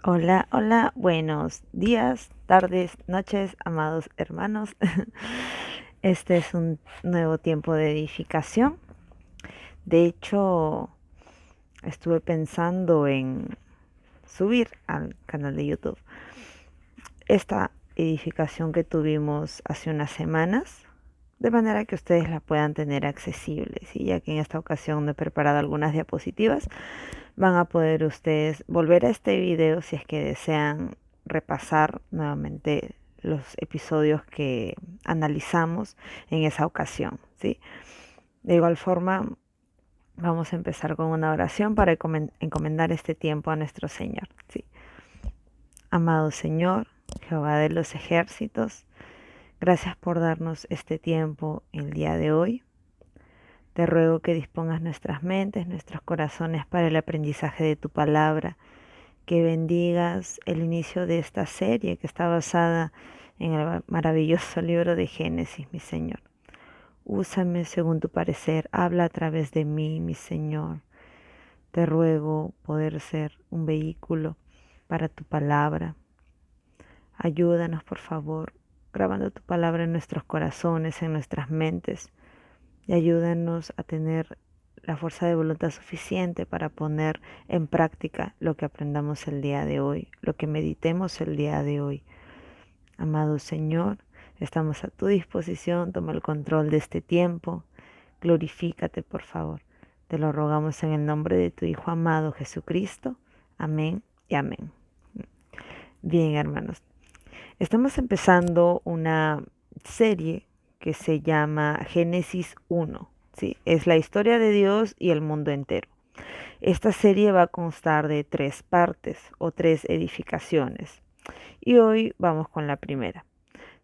Hola, hola, buenos días, tardes, noches, amados hermanos. Este es un nuevo tiempo de edificación. De hecho, estuve pensando en subir al canal de YouTube esta edificación que tuvimos hace unas semanas, de manera que ustedes la puedan tener accesible. ¿Sí? Ya que en esta ocasión no he preparado algunas diapositivas, van a poder ustedes volver a este video si es que desean repasar nuevamente los episodios que analizamos en esa ocasión, ¿sí? De igual forma, vamos a empezar con una oración para encomendar este tiempo a nuestro Señor, ¿sí? Amado Señor, Jehová de los ejércitos, gracias por darnos este tiempo el día de hoy. Te ruego que dispongas nuestras mentes, nuestros corazones para el aprendizaje de tu palabra, que bendigas el inicio de esta serie que está basada en el maravilloso libro de Génesis, mi Señor. Úsame según tu parecer, habla a través de mí, mi Señor. Te ruego poder ser un vehículo para tu palabra. Ayúdanos, por favor, grabando tu palabra en nuestros corazones, en nuestras mentes, y ayúdanos a tener la fuerza de voluntad suficiente para poner en práctica lo que aprendamos el día de hoy, lo que meditemos el día de hoy. Amado Señor, estamos a tu disposición, toma el control de este tiempo, glorifícate por favor. Te lo rogamos en el nombre de tu Hijo amado Jesucristo. Amén y amén. Bien, hermanos, estamos empezando una serie que se llama Génesis 1. ¿Sí? Es la historia de Dios y el mundo entero. Esta serie va a constar de 3 partes o 3 edificaciones. Y hoy vamos con la primera.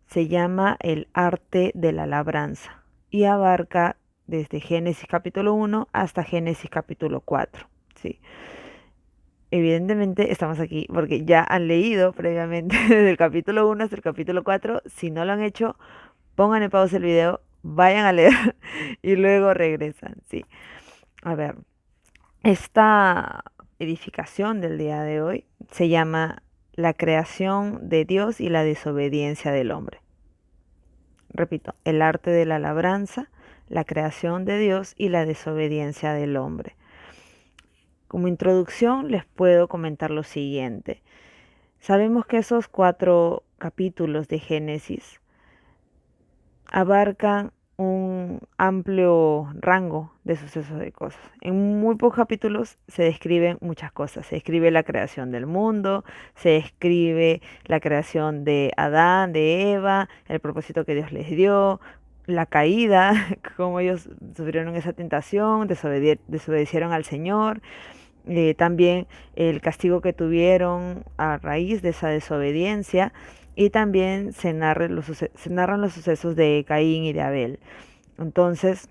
Se llama El arte de la labranza y abarca desde Génesis capítulo 1 hasta Génesis capítulo 4. ¿Sí? Evidentemente estamos aquí porque ya han leído previamente desde el capítulo 1 hasta el capítulo 4. Si no lo han hecho, pongan en pausa el video, vayan a leer y luego regresan. Sí. A ver, esta edificación del día de hoy se llama La creación de Dios y la desobediencia del hombre. Repito, el arte de la labranza, la creación de Dios y la desobediencia del hombre. Como introducción les puedo comentar lo siguiente. Sabemos que esos 4 capítulos de Génesis abarcan un amplio rango de sucesos de cosas. En muy pocos capítulos se describen muchas cosas. Se describe la creación del mundo, se describe la creación de Adán, de Eva, el propósito que Dios les dio, la caída, cómo ellos sufrieron esa tentación, desobedecieron al Señor, también el castigo que tuvieron a raíz de esa desobediencia, y también se narran los sucesos de Caín y de Abel. Entonces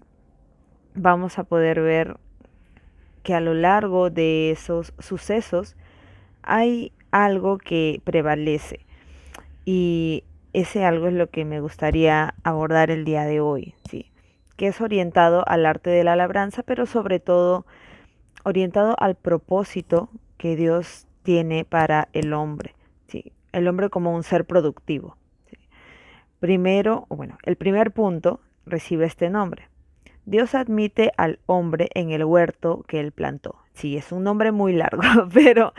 vamos a poder ver que a lo largo de esos sucesos hay algo que prevalece, y ese algo es lo que me gustaría abordar el día de hoy, ¿sí? Que es orientado al arte de la labranza, pero sobre todo orientado al propósito que Dios tiene para el hombre, ¿sí? El hombre como un ser productivo, ¿sí? Primero, bueno, el primer punto recibe este nombre. Dios admite al hombre en el huerto que él plantó. Sí, es un nombre muy largo, pero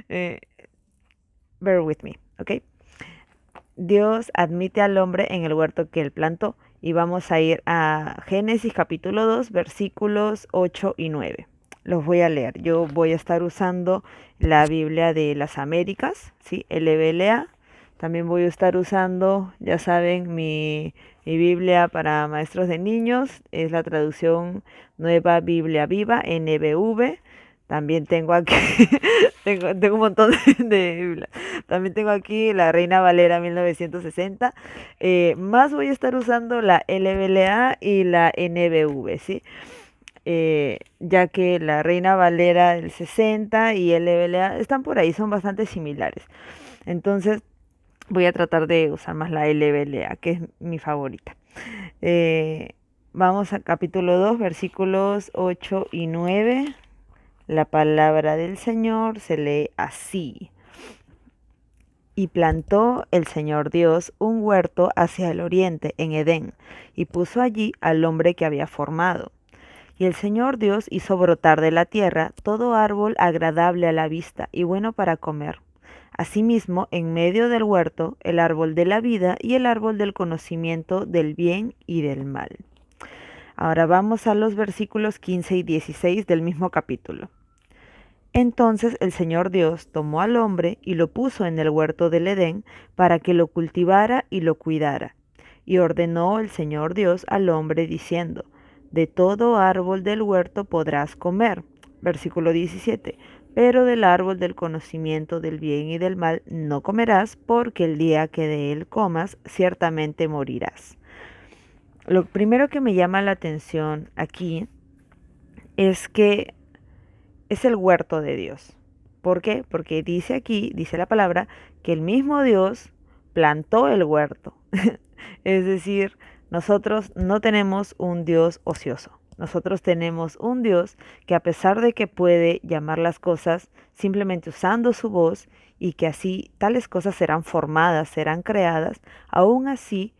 eh, bear with me, ¿ok? Dios admite al hombre en el huerto que él plantó. Y vamos a ir a Génesis capítulo 2, versículos 8 y 9. Los voy a leer. Yo voy a estar usando la Biblia de las Américas, ¿sí? LBLA. También voy a estar usando, ya saben, mi Biblia para maestros de niños. Es la traducción Nueva Biblia Viva, NBV. También tengo aquí, tengo un montón de Biblias. También tengo aquí la Reina Valera 1960. Más voy a estar usando la LBLA y la NBV, ¿sí? Ya que la Reina Valera del 60 y LBLA están por ahí, son bastante similares. Entonces voy a tratar de usar más la LBLA, que es mi favorita. Eh, Vamos a capítulo 2, versículos 8 y 9. La palabra del Señor se lee así. Y plantó el Señor Dios un huerto hacia el oriente, en Edén, y puso allí al hombre que había formado. Y el Señor Dios hizo brotar de la tierra todo árbol agradable a la vista y bueno para comer. Asimismo, en medio del huerto, el árbol de la vida y el árbol del conocimiento del bien y del mal. Ahora vamos a los versículos 15 y 16 del mismo capítulo. Entonces el Señor Dios tomó al hombre y lo puso en el huerto del Edén para que lo cultivara y lo cuidara. Y ordenó el Señor Dios al hombre diciendo, de todo árbol del huerto podrás comer. Versículo 17. Pero del árbol del conocimiento del bien y del mal no comerás, porque el día que de él comas, ciertamente morirás. Lo primero que me llama la atención aquí es que es el huerto de Dios. ¿Por qué? Porque dice aquí, dice la palabra, que el mismo Dios plantó el huerto. Es decir, nosotros no tenemos un Dios ocioso. Nosotros tenemos un Dios que a pesar de que puede llamar las cosas simplemente usando su voz y que así tales cosas serán formadas, serán creadas, aún así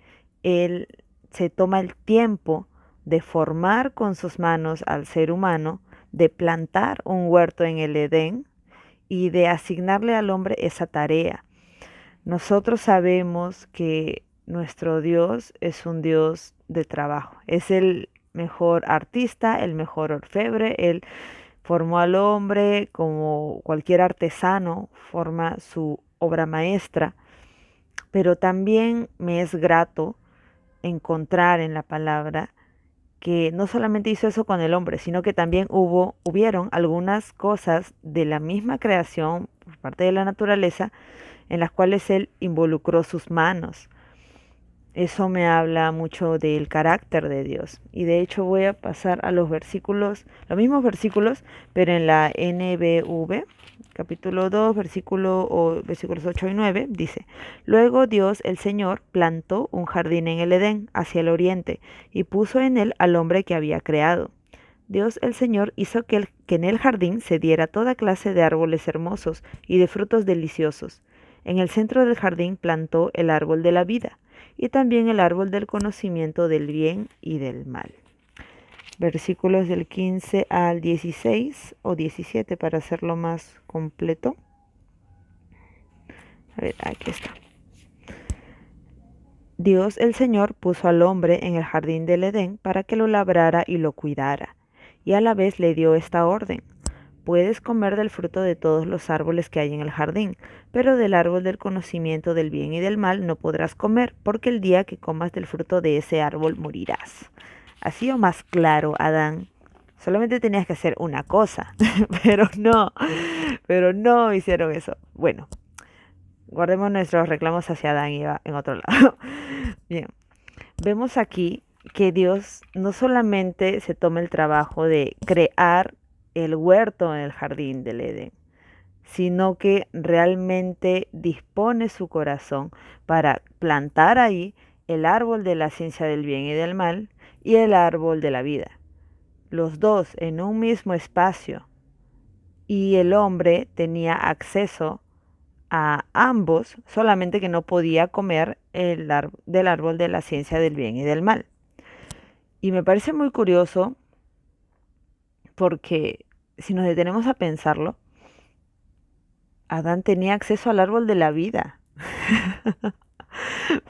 Él se toma el tiempo de formar con sus manos al ser humano, de plantar un huerto en el Edén y de asignarle al hombre esa tarea. Nosotros sabemos que nuestro Dios es un Dios de trabajo. Es el mejor artista, el mejor orfebre. Él formó al hombre como cualquier artesano forma su obra maestra. Pero también me es grato encontrar en la palabra que no solamente hizo eso con el hombre, sino que también hubieron algunas cosas de la misma creación por parte de la naturaleza en las cuales él involucró sus manos. Eso me habla mucho del carácter de Dios. Y de hecho voy a pasar a los versículos, los mismos versículos, pero en la NBV, capítulo 2, versículos 8 y 9, dice, luego Dios el Señor plantó un jardín en el Edén, hacia el oriente, y puso en él al hombre que había creado. Dios el Señor hizo que en el jardín se diera toda clase de árboles hermosos y de frutos deliciosos. En el centro del jardín plantó el árbol de la vida y también el árbol del conocimiento del bien y del mal. Versículos del 15 al 16 o 17 para hacerlo más completo. A ver, aquí está. Dios el Señor puso al hombre en el jardín del Edén para que lo labrara y lo cuidara, y a la vez le dio esta orden. Puedes comer del fruto de todos los árboles que hay en el jardín, pero del árbol del conocimiento del bien y del mal no podrás comer, porque el día que comas del fruto de ese árbol morirás. ¿Ha sido más claro, Adán? Solamente tenías que hacer una cosa, pero no hicieron eso. Bueno, guardemos nuestros reclamos hacia Adán y Eva en otro lado. Bien, vemos aquí que Dios no solamente se toma el trabajo de crear el huerto en el jardín del Edén, sino que realmente dispone su corazón para plantar ahí el árbol de la ciencia del bien y del mal y el árbol de la vida, los dos en un mismo espacio, y el hombre tenía acceso a ambos, solamente que no podía comer del árbol de la ciencia del bien y del mal. Y me parece muy curioso porque si nos detenemos a pensarlo, Adán tenía acceso al árbol de la vida.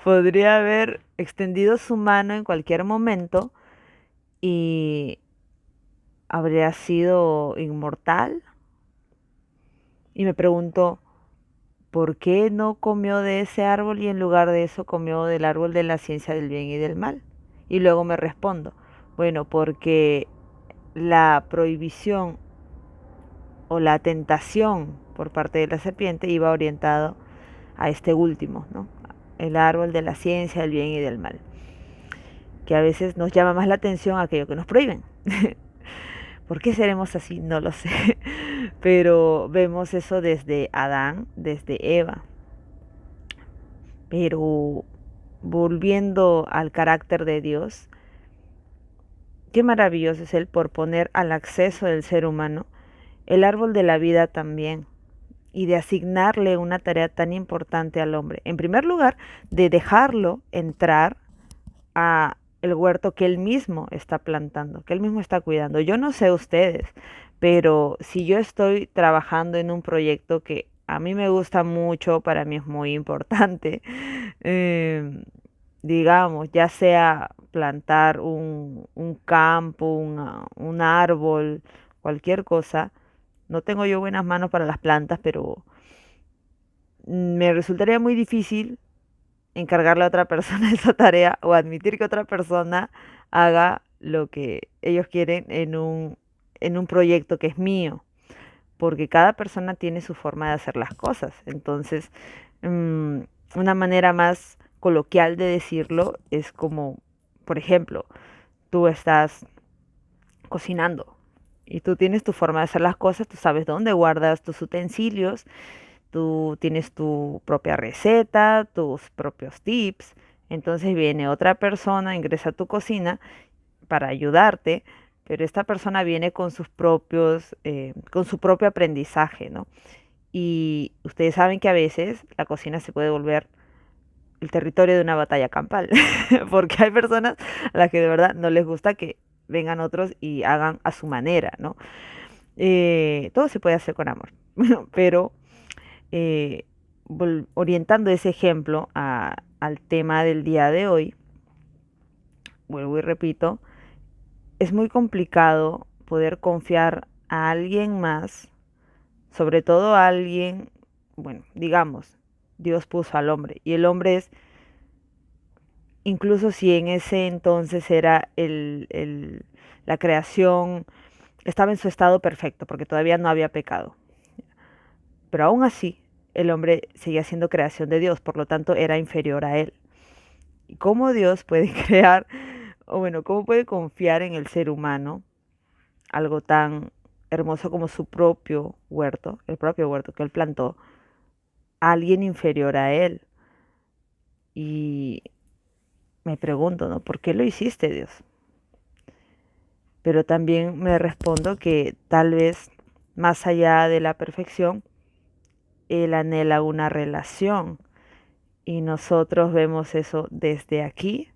Podría haber extendido su mano en cualquier momento y habría sido inmortal. Y me pregunto, ¿por qué no comió de ese árbol y en lugar de eso comió del árbol de la ciencia del bien y del mal? Y luego me respondo, bueno, porque la prohibición o la tentación por parte de la serpiente iba orientado a este último, ¿no? El árbol de la ciencia del bien y del mal, que a veces nos llama más la atención aquello que nos prohíben. ¿Por qué seremos así? No lo sé. Pero vemos eso desde Adán, desde Eva. Pero volviendo al carácter de Dios, qué maravilloso es Él por poner al acceso del ser humano el árbol de la vida también. y de asignarle una tarea tan importante al hombre. En primer lugar, de dejarlo entrar a el huerto que él mismo está plantando, que él mismo está cuidando. Yo no sé ustedes, pero si yo estoy trabajando en un proyecto que a mí me gusta mucho, para mí es muy importante, eh, digamos, ya sea plantar un campo, un árbol, cualquier cosa, no tengo yo buenas manos para las plantas, pero me resultaría muy difícil encargarle a otra persona esa tarea o admitir que otra persona haga lo que ellos quieren en un proyecto que es mío, porque cada persona tiene su forma de hacer las cosas. Entonces, mm, una manera más coloquial de decirlo es como, por ejemplo, tú estás cocinando y tú tienes tu forma de hacer las cosas, tú sabes dónde guardas tus utensilios. Tú tienes tu propia receta, tus propios tips. Entonces viene otra persona, ingresa a tu cocina para ayudarte, pero esta persona viene con sus propios, con su propio aprendizaje, ¿no? Y ustedes saben que a veces la cocina se puede volver el territorio de una batalla campal, porque hay personas a las que de verdad no les gusta que vengan otros y hagan a su manera, ¿no? Todo se puede hacer con amor, pero eh, orientando ese ejemplo al tema del día de hoy, vuelvo y repito, es muy complicado poder confiar a alguien más, sobre todo a alguien, bueno, digamos, Dios puso al hombre y el hombre es, incluso si en ese entonces era la creación, estaba en su estado perfecto, porque todavía no había pecado, pero aún así el hombre seguía siendo creación de Dios, por lo tanto era inferior a él. ¿Y cómo Dios puede crear, o bueno, cómo puede confiar en el ser humano algo tan hermoso como su propio huerto, el propio huerto que él plantó, a alguien inferior a él? Y me pregunto, ¿no? ¿Por qué lo hiciste, Dios? Pero también me respondo que tal vez más allá de la perfección, él anhela una relación y nosotros vemos eso desde aquí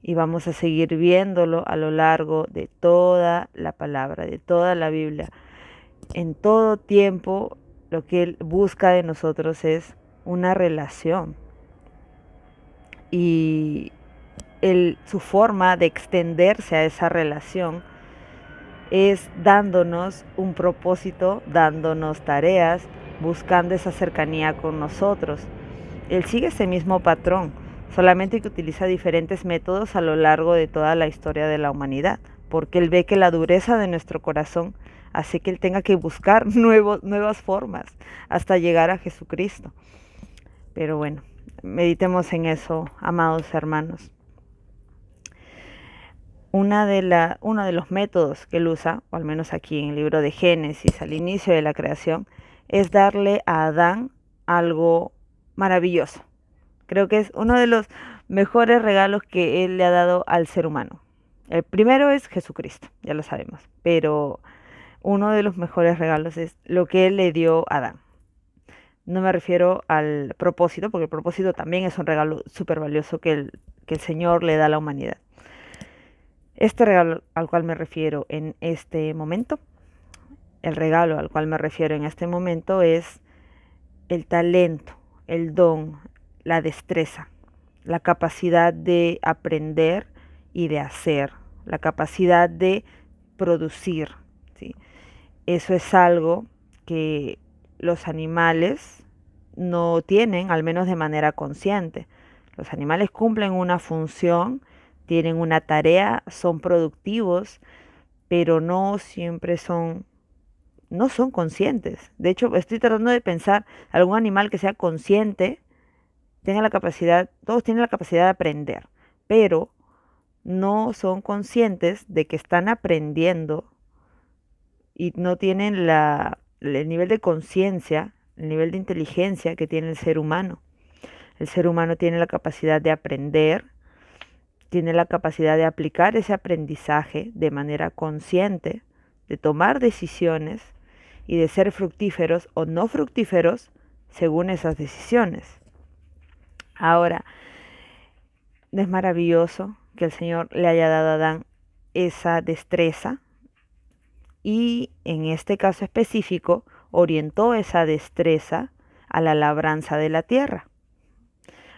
y vamos a seguir viéndolo a lo largo de toda la palabra, de toda la Biblia. En todo tiempo lo que Él busca de nosotros es una relación y su forma de extenderse a esa relación es dándonos un propósito, dándonos tareas, buscando esa cercanía con nosotros. Él sigue ese mismo patrón, solamente que utiliza diferentes métodos a lo largo de toda la historia de la humanidad, porque Él ve que la dureza de nuestro corazón hace que Él tenga que buscar nuevas formas hasta llegar a Jesucristo. Pero bueno, meditemos en eso, amados hermanos. Uno de los métodos que Él usa, o al menos aquí en el libro de Génesis, al inicio de la creación, es darle a Adán algo maravilloso. Creo que es uno de los mejores regalos que Él le ha dado al ser humano. El primero es Jesucristo, ya lo sabemos, pero uno de los mejores regalos es lo que Él le dio a Adán. No me refiero al propósito, porque el propósito también es un regalo súper valioso que el Señor le da a la humanidad. Este regalo al cual me refiero en este momento, el regalo al cual me refiero en este momento es el talento, el don, la destreza, la capacidad de aprender y de hacer, la capacidad de producir, ¿sí? Eso es algo que los animales no tienen, al menos de manera consciente. Los animales cumplen una función, tienen una tarea, son productivos, pero no son conscientes. De hecho, estoy tratando de pensar algún animal que sea consciente, tenga la capacidad, todos tienen la capacidad de aprender, pero no son conscientes de que están aprendiendo y no tienen el nivel de conciencia, el nivel de inteligencia que tiene el ser humano. El ser humano tiene la capacidad de aprender, tiene la capacidad de aplicar ese aprendizaje de manera consciente, de tomar decisiones y de ser fructíferos o no fructíferos según esas decisiones. Ahora, ¿no es maravilloso que el Señor le haya dado a Adán esa destreza? Y en este caso específico, orientó esa destreza a la labranza de la tierra.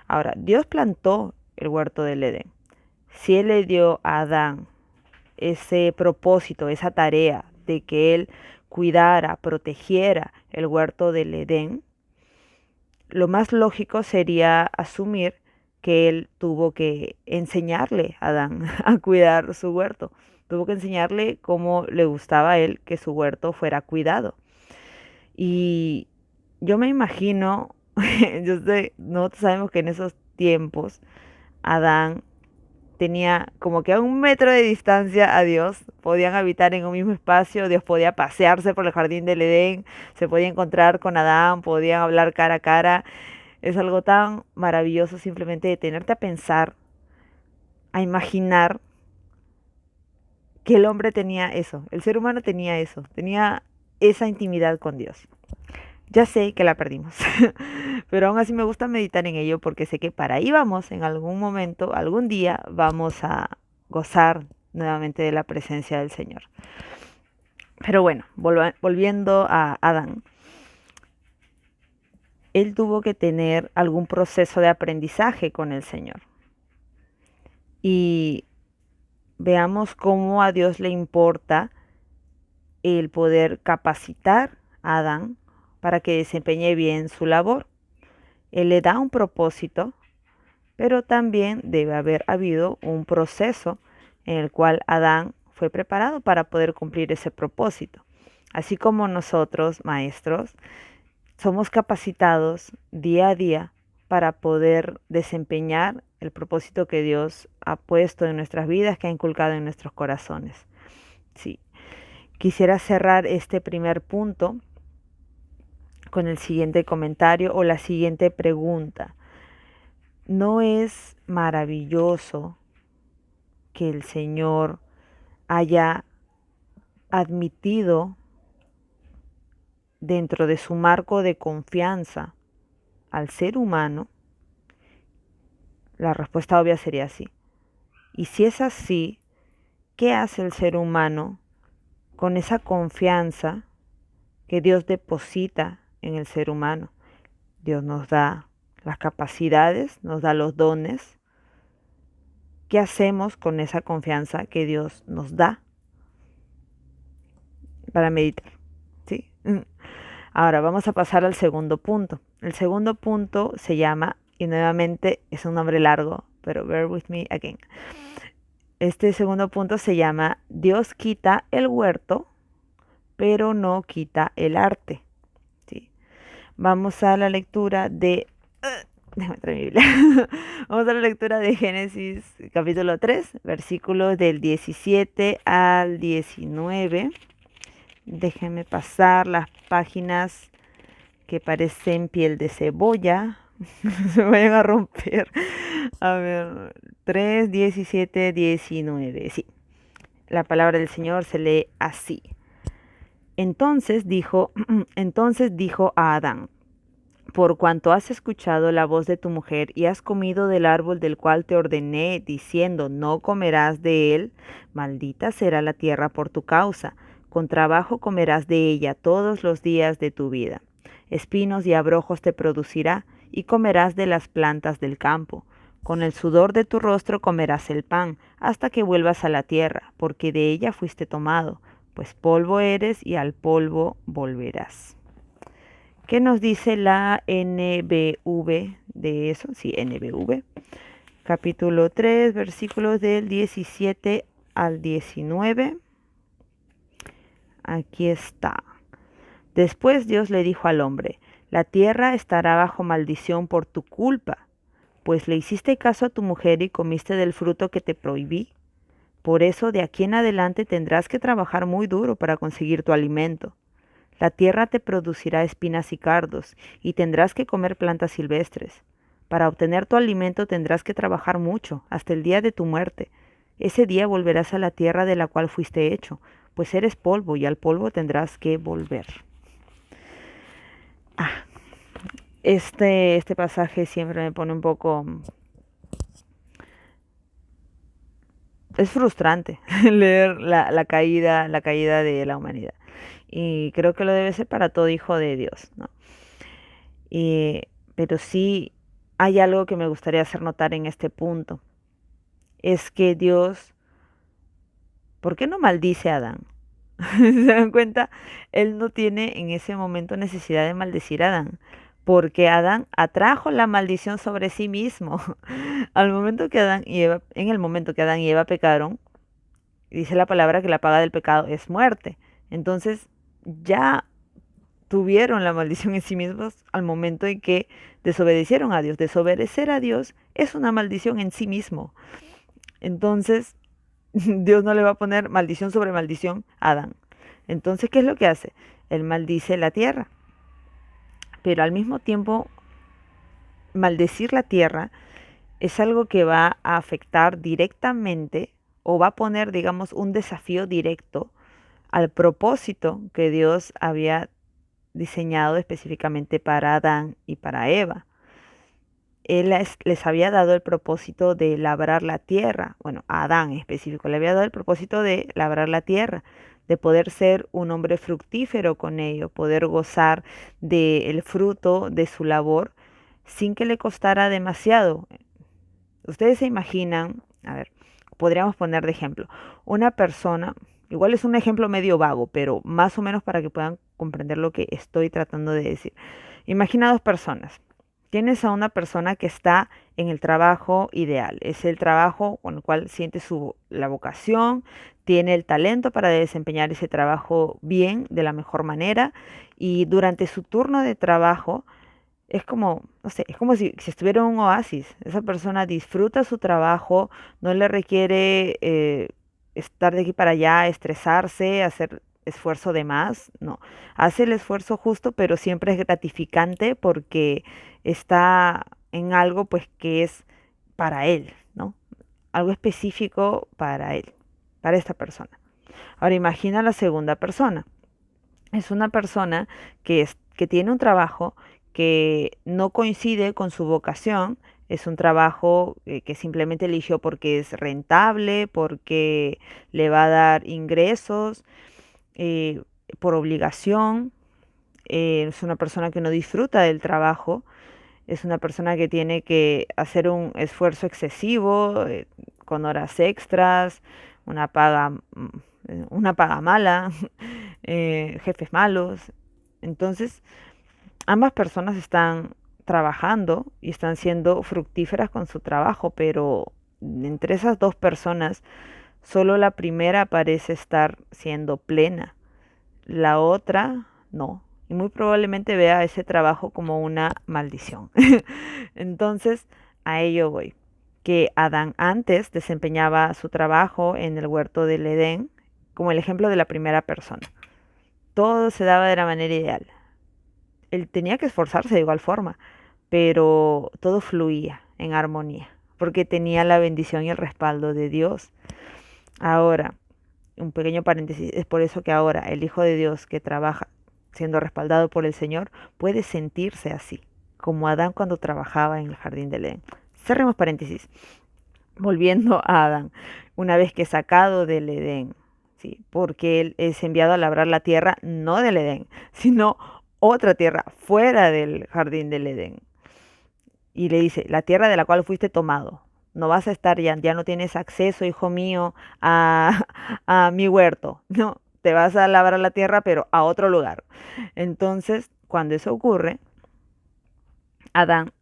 Ahora, Dios plantó el huerto del Edén. Si Él le dio a Adán ese propósito, esa tarea de que Él cuidara, protegiera el huerto del Edén, lo más lógico sería asumir que Él tuvo que enseñarle a Adán a cuidar su huerto. Tuvo que enseñarle cómo le gustaba a él que su huerto fuera cuidado. Y yo me imagino, nosotros sabemos que en esos tiempos Adán tenía como que a 1 metro de distancia a Dios, podían habitar en un mismo espacio, Dios podía pasearse por el jardín del Edén, se podía encontrar con Adán, podían hablar cara a cara. Es algo tan maravilloso simplemente detenerte a pensar, a imaginar que el hombre tenía eso, el ser humano tenía eso, tenía esa intimidad con Dios. Ya sé que la perdimos, pero aún así me gusta meditar en ello porque sé que para ahí vamos, en algún momento, algún día vamos a gozar nuevamente de la presencia del Señor. Pero bueno, volviendo a Adán, él tuvo que tener algún proceso de aprendizaje con el Señor. Y veamos cómo a Dios le importa el poder capacitar a Adán para que desempeñe bien su labor. Él le da un propósito, pero también debe haber habido un proceso en el cual Adán fue preparado para poder cumplir ese propósito. Así como nosotros, maestros, somos capacitados día a día para poder desempeñar el propósito que Dios ha puesto en nuestras vidas, que ha inculcado en nuestros corazones. Sí. Quisiera cerrar este primer punto con el siguiente comentario o la siguiente pregunta. ¿No es maravilloso que el Señor haya admitido dentro de su marco de confianza al ser humano? La respuesta obvia sería sí. Y si es así, ¿qué hace el ser humano con esa confianza que Dios deposita en el ser humano? Dios nos da las capacidades, nos da los dones. ¿Qué hacemos con esa confianza que Dios nos da? Para meditar, ¿sí? Ahora vamos a pasar al segundo punto. El segundo punto se llama, y nuevamente es un nombre largo, pero bear with me again. Este segundo punto se llama Dios quita el huerto, pero no quita el arte. ¿Sí? Vamos a la lectura de... déjame traer mi Biblia. Vamos a la lectura de Génesis capítulo 3, versículos del 17 al 19. Déjenme pasar las páginas que parecen piel de cebolla. Se vayan a romper. A ver, 3, 17, 19. Sí, la palabra del Señor se lee así. Entonces dijo a Adán: por cuanto has escuchado la voz de tu mujer y has comido del árbol del cual te ordené, diciendo, no comerás de él, maldita será la tierra por tu causa. Con trabajo comerás de ella todos los días de tu vida. Espinos y abrojos te producirá, y comerás de las plantas del campo. Con el sudor de tu rostro comerás el pan, hasta que vuelvas a la tierra, porque de ella fuiste tomado, pues polvo eres y al polvo volverás. ¿Qué nos dice la NBV de eso? Sí, NBV. Capítulo 3, versículos del 17 al 19. Aquí está. Después Dios le dijo al hombre: la tierra estará bajo maldición por tu culpa, pues le hiciste caso a tu mujer y comiste del fruto que te prohibí. Por eso de aquí en adelante tendrás que trabajar muy duro para conseguir tu alimento. La tierra te producirá espinas y cardos, y tendrás que comer plantas silvestres. Para obtener tu alimento tendrás que trabajar mucho, hasta el día de tu muerte. Ese día volverás a la tierra de la cual fuiste hecho, pues eres polvo y al polvo tendrás que volver. Ah, este pasaje siempre me pone un poco... Es frustrante leer la caída de la humanidad. Y creo que lo debe ser para todo hijo de Dios, ¿no? Y, pero sí hay algo que me gustaría hacer notar en este punto. Es que Dios, ¿por qué no maldice a Adán? ¿Se dan cuenta? Él no tiene en ese momento necesidad de maldecir a Adán, porque Adán atrajo la maldición sobre sí mismo. Al momento que Adán y Eva, en el momento que Adán y Eva pecaron, dice la palabra que la paga del pecado es muerte. Entonces, ya tuvieron la maldición en sí mismos al momento en que desobedecieron a Dios. Desobedecer a Dios es una maldición en sí mismo. Entonces, Dios no le va a poner maldición sobre maldición a Adán. Entonces, ¿qué es lo que hace? Él maldice la tierra. Pero al mismo tiempo, maldecir la tierra es algo que va a afectar directamente o va a poner, digamos, un desafío directo al propósito que Dios había diseñado específicamente para Adán y para Eva. Él les había dado el propósito de labrar la tierra, bueno, a Adán en específico, le había dado el propósito de labrar la tierra, de poder ser un hombre fructífero con ello, poder gozar del fruto de su labor sin que le costara demasiado. Ustedes se imaginan, a ver, podríamos poner de ejemplo, una persona, igual es un ejemplo medio vago, pero más o menos para que puedan comprender lo que estoy tratando de decir. Imagina dos personas. Tienes a una persona que está en el trabajo ideal, es el trabajo con el cual siente la vocación, tiene el talento para desempeñar ese trabajo bien, de la mejor manera, y durante su turno de trabajo es como, no sé, es como si estuviera en un oasis. Esa persona disfruta su trabajo, no le requiere estar de aquí para allá, estresarse, hacer esfuerzo de más, no. Hace el esfuerzo justo, pero siempre es gratificante porque está en algo pues que es para él, ¿no? Algo específico para él, para esta persona. Ahora imagina la segunda persona. Es una persona que tiene un trabajo que no coincide con su vocación, es un trabajo que simplemente eligió porque es rentable, porque le va a dar ingresos, eh, por obligación, es una persona que no disfruta del trabajo, es una persona que tiene que hacer un esfuerzo excesivo, con horas extras, una paga, una paga mala, jefes malos. Entonces, ambas personas están trabajando y están siendo fructíferas con su trabajo, pero entre esas dos personas, solo la primera parece estar siendo plena, la otra no. Y muy probablemente vea ese trabajo como una maldición. Entonces, a ello voy. Que Adán antes desempeñaba su trabajo en el huerto del Edén como el ejemplo de la primera persona. Todo se daba de la manera ideal. Él tenía que esforzarse de igual forma, pero todo fluía en armonía, porque tenía la bendición y el respaldo de Dios. Ahora, un pequeño paréntesis, es por eso que ahora el Hijo de Dios que trabaja siendo respaldado por el Señor puede sentirse así, como Adán cuando trabajaba en el jardín del Edén. Cerremos paréntesis. Volviendo a Adán, una vez que es sacado del Edén, ¿sí? Porque él es enviado a labrar la tierra, no del Edén, sino otra tierra fuera del jardín del Edén. Y le dice, la tierra de la cual fuiste tomado. No vas a estar ya no tienes acceso, hijo mío, a, a mi huerto. No, te vas a labrar la tierra, pero a otro lugar. Entonces, cuando eso ocurre, Adán,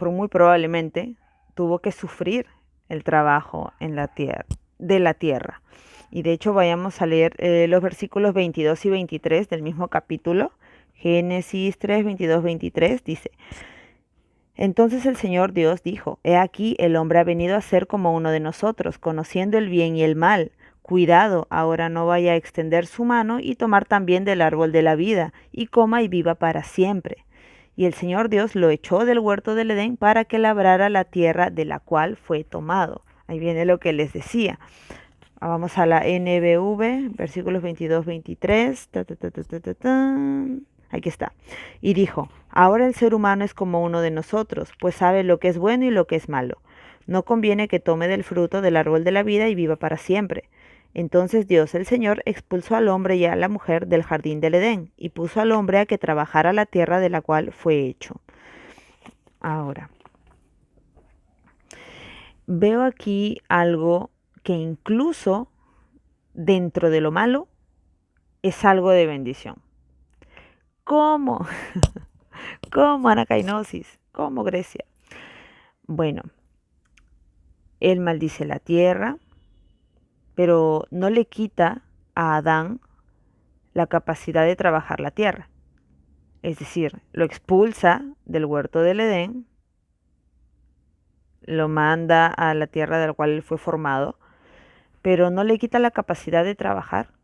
muy probablemente, tuvo que sufrir el trabajo en la tierra, de la tierra. Y de hecho, vayamos a leer los versículos 22 y 23 del mismo capítulo. Génesis 3, 22, 23 dice, entonces el Señor Dios dijo, he aquí el hombre ha venido a ser como uno de nosotros, conociendo el bien y el mal. Cuidado, ahora no vaya a extender su mano y tomar también del árbol de la vida, y coma y viva para siempre. Y el Señor Dios lo echó del huerto del Edén para que labrara la tierra de la cual fue tomado. Ahí viene lo que les decía. Vamos a la NBV, versículos 22-23. Aquí está. Y dijo, ahora el ser humano es como uno de nosotros, pues sabe lo que es bueno y lo que es malo. No conviene que tome del fruto del árbol de la vida y viva para siempre. Entonces Dios el Señor expulsó al hombre y a la mujer del jardín del Edén y puso al hombre a que trabajara la tierra de la cual fue hecho. Ahora, veo aquí algo que incluso dentro de lo malo es algo de bendición. ¿Cómo? ¿Cómo anacainosis? ¿Cómo Grecia? Bueno, él maldice la tierra, pero no le quita a Adán la capacidad de trabajar la tierra. Es decir, lo expulsa del huerto del Edén, lo manda a la tierra de la cual él fue formado, pero no le quita la capacidad de trabajar.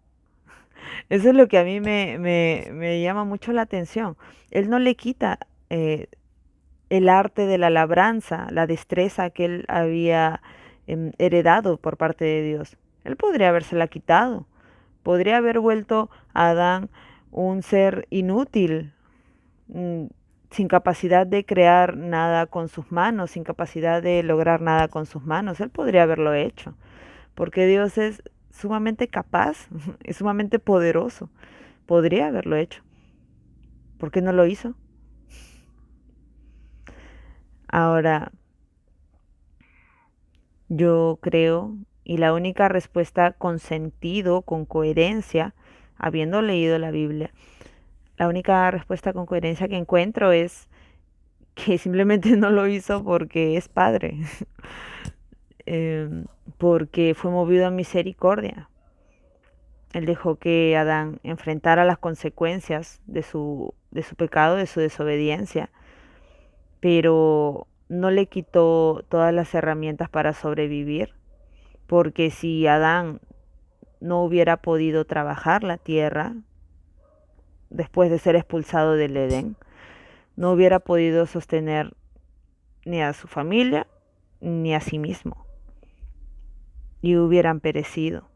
Eso es lo que a mí me llama mucho la atención. Él no le quita el arte de la labranza, la destreza que él había heredado por parte de Dios. Él podría habérsela quitado, podría haber vuelto a Adán un ser inútil, mm, sin capacidad de crear nada con sus manos, sin capacidad de lograr nada con sus manos. Él podría haberlo hecho, porque Dios es sumamente capaz, es sumamente poderoso. Podría haberlo hecho. ¿Por qué no lo hizo? Ahora, yo creo, y la única respuesta con sentido, con coherencia, habiendo leído la Biblia, la única respuesta con coherencia que encuentro es que simplemente no lo hizo porque es padre, eh, porque fue movido a misericordia. Él dejó que Adán enfrentara las consecuencias de su pecado, de su desobediencia, pero no le quitó todas las herramientas para sobrevivir, porque si Adán no hubiera podido trabajar la tierra después de ser expulsado del Edén, no hubiera podido sostener ni a su familia ni a sí mismo y hubieran perecido.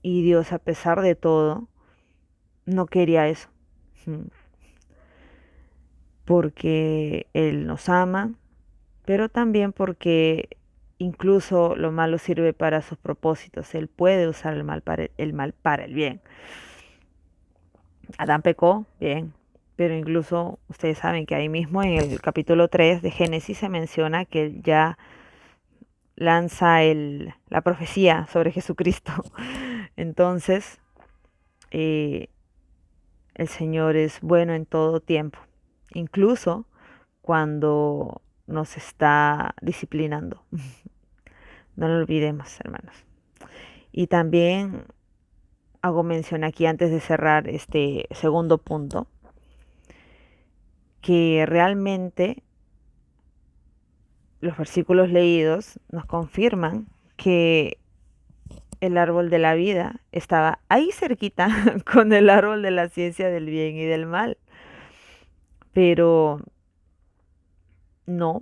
Y Dios, a pesar de todo, no quería eso, porque Él nos ama, pero también porque incluso lo malo sirve para sus propósitos. Él puede usar el mal para el bien. Adán pecó, bien, pero incluso ustedes saben que ahí mismo en el capítulo 3 de Génesis se menciona que él ya lanza la profecía sobre Jesucristo. Entonces, eh, el Señor es bueno en todo tiempo, incluso cuando nos está disciplinando. No lo olvidemos, hermanos. Y también hago mención aquí antes de cerrar este segundo punto, que realmente los versículos leídos nos confirman que el árbol de la vida estaba ahí cerquita con el árbol de la ciencia del bien y del mal. Pero no,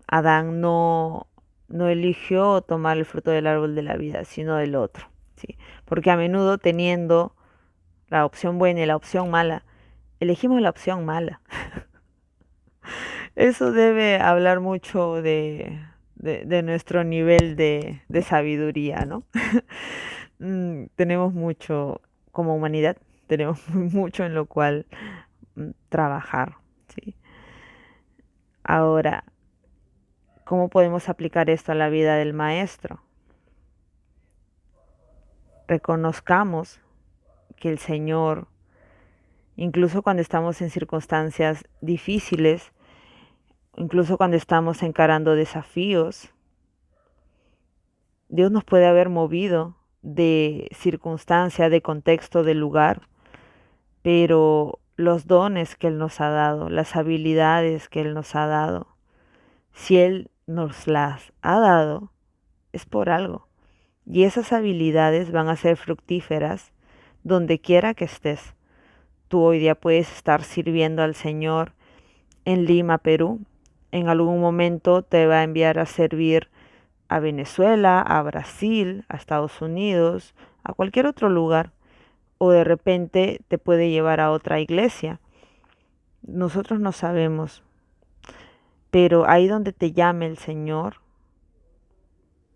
Adán no eligió tomar el fruto del árbol de la vida, sino del otro, ¿sí? Porque a menudo teniendo la opción buena y la opción mala, elegimos la opción mala. Eso debe hablar mucho de nuestro nivel de sabiduría, ¿no? Tenemos mucho, como humanidad, tenemos mucho en lo cual trabajar, ¿sí? Ahora, ¿cómo podemos aplicar esto a la vida del maestro? Reconozcamos que el Señor, incluso cuando estamos en circunstancias difíciles, incluso cuando estamos encarando desafíos, Dios nos puede haber movido de circunstancia, de contexto, de lugar, pero los dones que Él nos ha dado, las habilidades que Él nos ha dado, si Él nos las ha dado, es por algo. Y esas habilidades van a ser fructíferas donde quiera que estés. Tú hoy día puedes estar sirviendo al Señor en Lima, Perú. En algún momento te va a enviar a servir a Venezuela, a Brasil, a Estados Unidos, a cualquier otro lugar. o de repente te puede llevar a otra iglesia. Nosotros no sabemos, pero ahí donde te llame el Señor,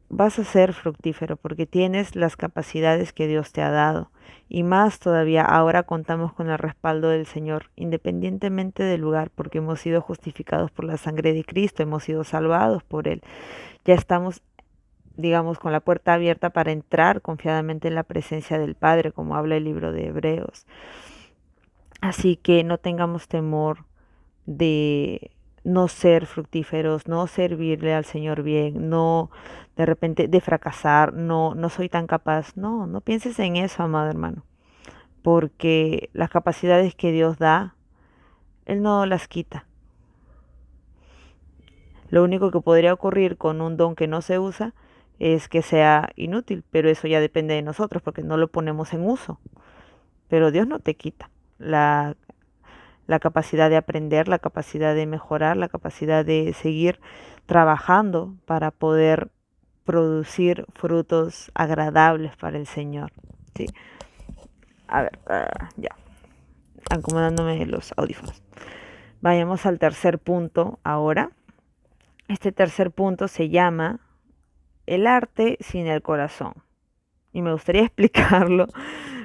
vas a ser fructífero porque tienes las capacidades que Dios te ha dado. Y más todavía, ahora contamos con el respaldo del Señor, independientemente del lugar, porque hemos sido justificados por la sangre de Cristo, hemos sido salvados por Él. Ya estamos, digamos, con la puerta abierta para entrar confiadamente en la presencia del Padre, como habla el libro de Hebreos. Así que no tengamos temor de no ser fructíferos, no servirle al Señor bien, no de repente de fracasar, no soy tan capaz. No, no pienses en eso, amado hermano, porque las capacidades que Dios da, Él no las quita. Lo único que podría ocurrir con un don que no se usa es que sea inútil, pero eso ya depende de nosotros porque no lo ponemos en uso. Pero Dios no te quita la capacidad de aprender, la capacidad de mejorar, la capacidad de seguir trabajando para poder producir frutos agradables para el Señor. Sí. A ver, ya, acomodándome los audífonos. Vayamos al tercer punto ahora. Este tercer punto se llama el arte sin el corazón. Y me gustaría explicarlo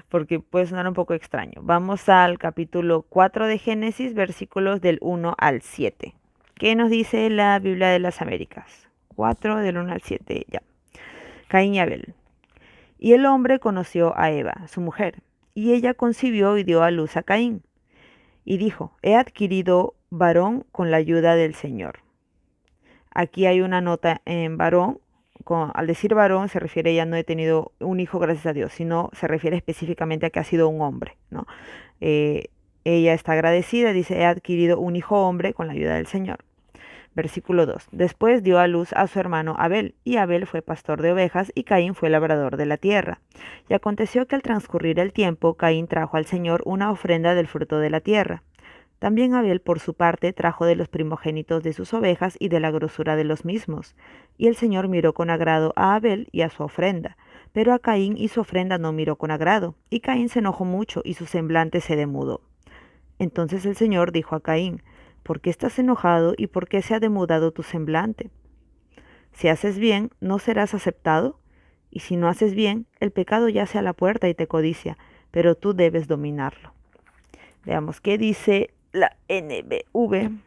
porque puede sonar un poco extraño. Vamos al capítulo 4 de Génesis, versículos del 1 al 7. ¿Qué nos dice la Biblia de las Américas? 4 del 1 al 7, ya. Caín y Abel. Y el hombre conoció a Eva, su mujer, y ella concibió y dio a luz a Caín. Y dijo, he adquirido varón con la ayuda del Señor. Aquí hay una nota en varón. Al decir varón se refiere ya no he tenido un hijo gracias a Dios, sino se refiere específicamente a que ha sido un hombre, ¿no? Ella está agradecida, dice, he adquirido un hijo hombre con la ayuda del Señor. Versículo 2. Después dio a luz a su hermano Abel, y Abel fue pastor de ovejas, y Caín fue labrador de la tierra. Y aconteció que al transcurrir el tiempo, Caín trajo al Señor una ofrenda del fruto de la tierra. También Abel, por su parte, trajo de los primogénitos de sus ovejas y de la grosura de los mismos. Y el Señor miró con agrado a Abel y a su ofrenda, pero a Caín y su ofrenda no miró con agrado, y Caín se enojó mucho y su semblante se demudó. Entonces el Señor dijo a Caín, ¿por qué estás enojado y por qué se ha demudado tu semblante? Si haces bien, no serás aceptado, y si no haces bien, el pecado yace a la puerta y te codicia, pero tú debes dominarlo. Veamos qué dice la NBV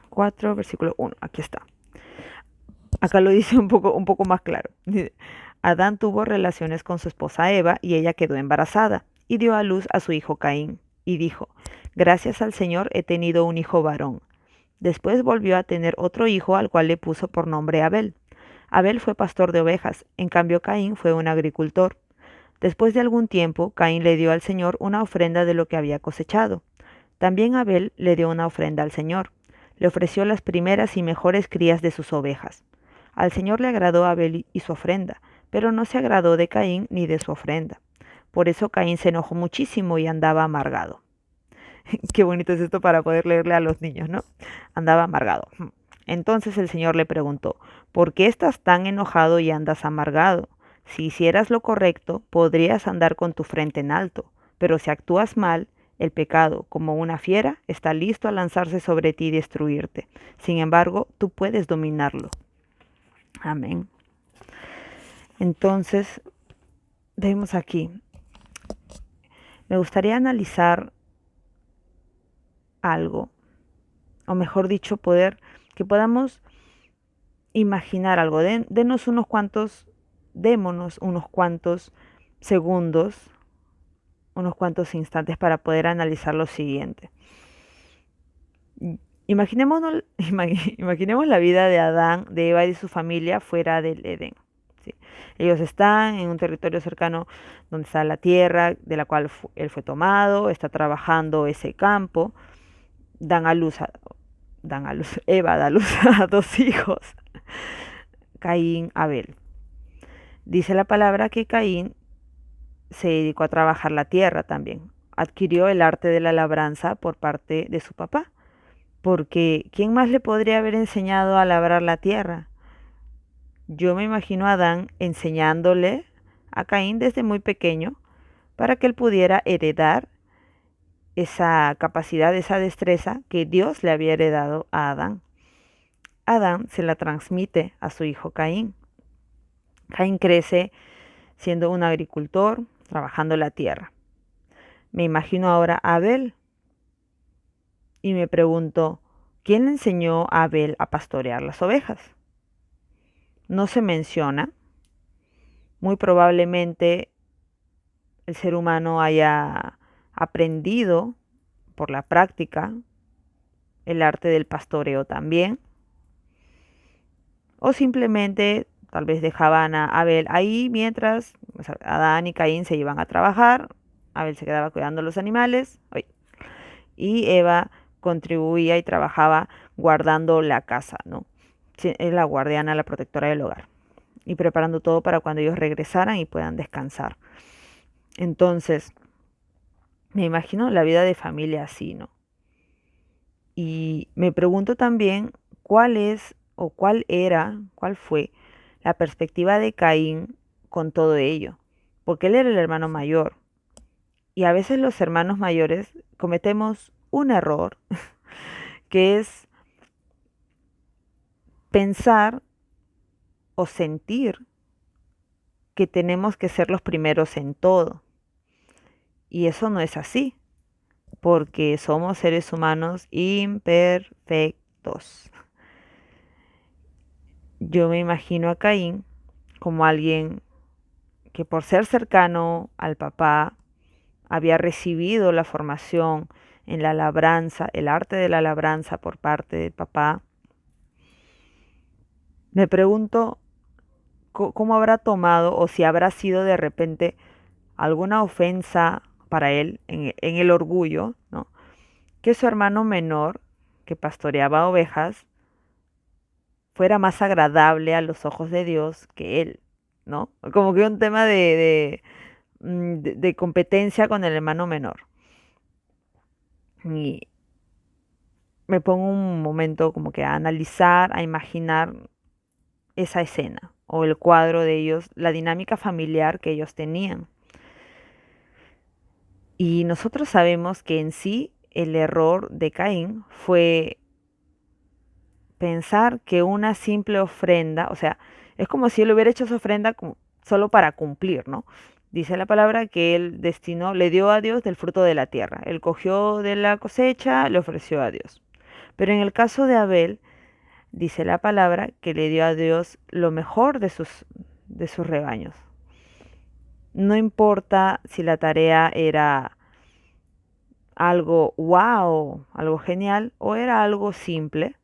4, versículo 1. Aquí está. Acá lo dice un poco más claro. Adán tuvo relaciones con su esposa Eva y ella quedó embarazada y dio a luz a su hijo Caín. Y dijo, gracias al Señor he tenido un hijo varón. Después volvió a tener otro hijo al cual le puso por nombre Abel. Abel fue pastor de ovejas, en cambio Caín fue un agricultor. Después de algún tiempo, Caín le dio al Señor una ofrenda de lo que había cosechado. También Abel le dio una ofrenda al Señor. Le ofreció las primeras y mejores crías de sus ovejas. Al Señor le agradó Abel y su ofrenda, pero no se agradó de Caín ni de su ofrenda. Por eso Caín se enojó muchísimo y andaba amargado. Qué bonito es esto para poder leerle a los niños, ¿no? Andaba amargado. Entonces el Señor le preguntó, ¿por qué estás tan enojado y andas amargado? Si hicieras lo correcto, podrías andar con tu frente en alto, pero si actúas mal, el pecado, como una fiera, está listo a lanzarse sobre ti y destruirte. Sin embargo, tú puedes dominarlo. Amén. Entonces, vemos aquí. Me gustaría analizar algo, o mejor dicho, que podamos imaginar algo. Démonos unos cuantos segundos, unos cuantos instantes para poder analizar lo siguiente. Imaginemos la vida de Adán, de Eva y de su familia fuera del Edén. ¿Sí? Ellos están en un territorio cercano donde está la tierra de la cual él fue tomado, está trabajando ese campo, Eva da a luz a dos hijos, Caín, Abel. Dice la palabra que Caín se dedicó a trabajar la tierra también. Adquirió el arte de la labranza por parte de su papá. Porque ¿quién más le podría haber enseñado a labrar la tierra? Yo me imagino a Adán enseñándole a Caín desde muy pequeño para que él pudiera heredar esa capacidad, esa destreza que Dios le había heredado a Adán. Adán se la transmite a su hijo Caín. Caín crece siendo un agricultor, trabajando la tierra. Me imagino ahora a Abel y me pregunto, ¿quién le enseñó a Abel a pastorear las ovejas? No se menciona. Muy probablemente el ser humano haya aprendido por la práctica el arte del pastoreo también, o simplemente tal vez dejaban a Abel ahí mientras Adán y Caín se iban a trabajar, Abel se quedaba cuidando los animales, y Eva contribuía y trabajaba guardando la casa, ¿no? Es la guardiana, la protectora del hogar, y preparando todo para cuando ellos regresaran y puedan descansar. Entonces, me imagino la vida de familia así, ¿no? Y me pregunto también cuál es o cuál fue la perspectiva de Caín con todo ello, porque él era el hermano mayor. Y a veces los hermanos mayores cometemos un error, que es pensar o sentir que tenemos que ser los primeros en todo. Y eso no es así, porque somos seres humanos imperfectos. Yo me imagino a Caín como alguien que por ser cercano al papá había recibido la formación en la labranza, el arte de la labranza por parte del papá. Me pregunto cómo habrá tomado o si habrá sido de repente alguna ofensa para él en el orgullo, ¿no? Que su hermano menor, que pastoreaba ovejas, fuera más agradable a los ojos de Dios que él, ¿no? Como que un tema de competencia con el hermano menor. Y me pongo un momento como que a analizar, a imaginar esa escena o el cuadro de ellos, la dinámica familiar que ellos tenían. Y nosotros sabemos que en sí el error de Caín fue pensar que una simple ofrenda, o sea, es como si él hubiera hecho esa ofrenda solo para cumplir, ¿no? Dice la palabra que él destinó, le dio a Dios del fruto de la tierra. Él cogió de la cosecha, le ofreció a Dios. Pero en el caso de Abel, dice la palabra que le dio a Dios lo mejor de sus rebaños. No importa si la tarea era algo wow, algo genial, o era algo simple.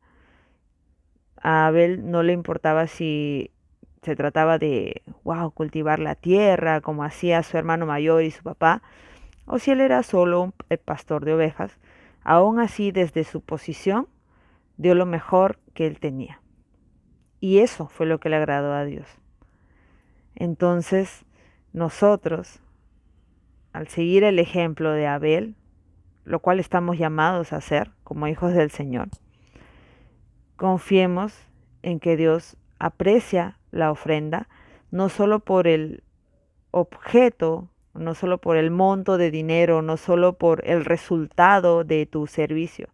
A Abel no le importaba si se trataba de, wow, cultivar la tierra, como hacía su hermano mayor y su papá, o si él era solo el pastor de ovejas. Aún así, desde su posición, dio lo mejor que él tenía. Y eso fue lo que le agradó a Dios. Entonces, nosotros, al seguir el ejemplo de Abel, lo cual estamos llamados a hacer como hijos del Señor, confiemos en que Dios aprecia la ofrenda, no solo por el objeto, no solo por el monto de dinero, no solo por el resultado de tu servicio,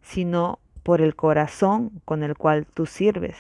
sino por el corazón con el cual tú sirves.